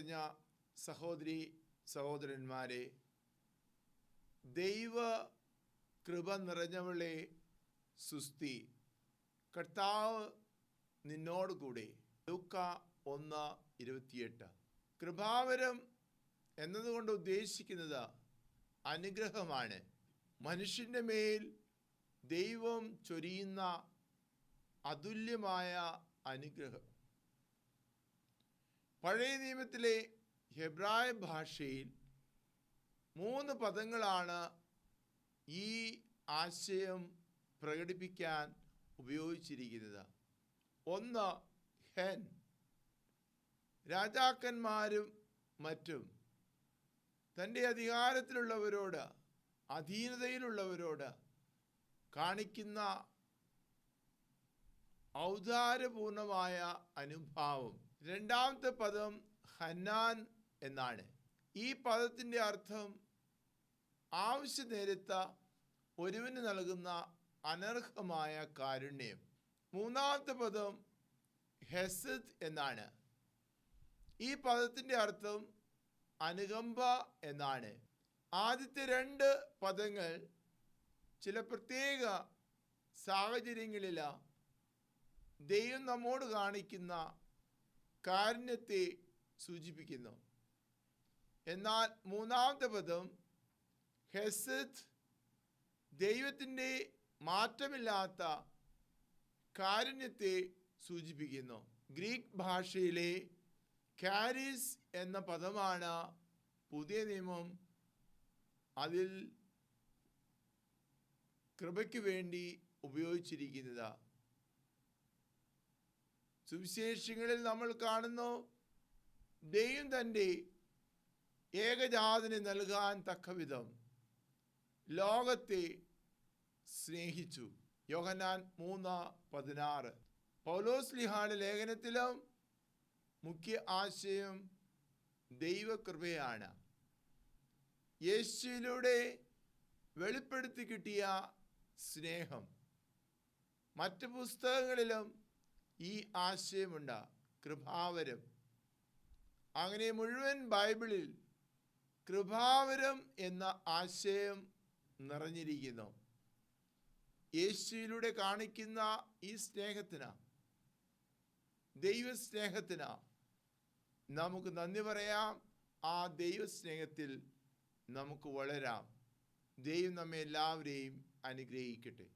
നിറഞ്ഞ സഹോദരി സഹോദരന്മാരെ, ദൈവ കൃപ നിറഞ്ഞവളെ സുസ്തി, കർത്താവ് നിന്നോട് കൂടെ. ലൂക്ക 1:28. കൃപാവരം എന്നതുകൊണ്ട് ഉദ്ദേശിക്കുന്നത് അനുഗ്രഹമാണ്. മനുഷ്യൻ്റെ മേൽ ദൈവം ചൊരിയുന്ന അതുല്യമായ അനുഗ്രഹം. പഴയ നിയമത്തിലെ ഹെബ്രായ ഭാഷയിൽ 3 പദങ്ങളാണ് ഈ ആശയം പ്രകടിപ്പിക്കാൻ ഉപയോഗിച്ചിരിക്കുന്നത്. ഒന്ന്, ഹെൻ. രാജാക്കന്മാരും മറ്റും തൻ്റെ അധികാരത്തിലുള്ളവരോട്, അധീനതയിലുള്ളവരോട് കാണിക്കുന്ന ഔദാര്യപൂർണമായ അനുഭാവം. രണ്ടാമത്തെ പദം ഹന്നാൻ എന്നാണ്. ഈ പദത്തിൻ്റെ അർത്ഥം ആവശ്യ നേരത്ത് ഒരുവന് നൽകുന്ന അനർഹമായ കാരുണ്യം. മൂന്നാമത്തെ പദം ഹെസദ് എന്നാണ്. ഈ പദത്തിൻ്റെ അർത്ഥം അനുകമ്പ എന്നാണ്. ആദ്യത്തെ 2 പദങ്ങൾ ചില പ്രത്യേക സാഹചര്യങ്ങളിൽ ദൈവം നമ്മോട് കാണിക്കുന്ന കാരുണ്യത്തെ സൂചിപ്പിക്കുന്നു. എന്നാൽ മൂന്നാമത്തെ പദം ഹെസദ് ദൈവത്തിൻ്റെ മാറ്റമില്ലാത്ത കാരുണ്യത്തെ സൂചിപ്പിക്കുന്നു. ഗ്രീക്ക് ഭാഷയിലെ കാരിസ് എന്ന പദമാണ് പുതിയ നിയമം അതിൽ കൃപയ്ക്ക് വേണ്ടി ഉപയോഗിച്ചിരിക്കുന്നത്. സുവിശേഷങ്ങളിൽ നമ്മൾ കാണുന്നു, ദൈവം തൻ്റെ ഏകജാതനെ നൽകാൻ തക്കവിധം ലോകത്തെ സ്നേഹിച്ചു. യോഹന്നാൻ 3:16. പൗലോസ്ലീഹായുടെ ലേഖനത്തിലും മുഖ്യ ആശയം ദൈവകൃപയാണ്. യേശുവിലൂടെ വെളിപ്പെടുത്തി കിട്ടിയ സ്നേഹം. മറ്റ് പുസ്തകങ്ങളിലും ഈ ആശയമുണ്ട്, കൃപാവരം. അങ്ങനെ മുഴുവൻ ബൈബിളിൽ കൃപാവരം എന്ന ആശയം നിറഞ്ഞിരിക്കുന്നു. യേശുവിലൂടെ കാണിക്കുന്ന ഈ സ്നേഹത്തിന്, ദൈവസ്നേഹത്തിന് നമുക്ക് നന്ദി പറയാം. ആ ദൈവസ്നേഹത്തിൽ നമുക്ക് വളരാം. ദൈവം നമ്മെ എല്ലാവരെയും അനുഗ്രഹിക്കട്ടെ.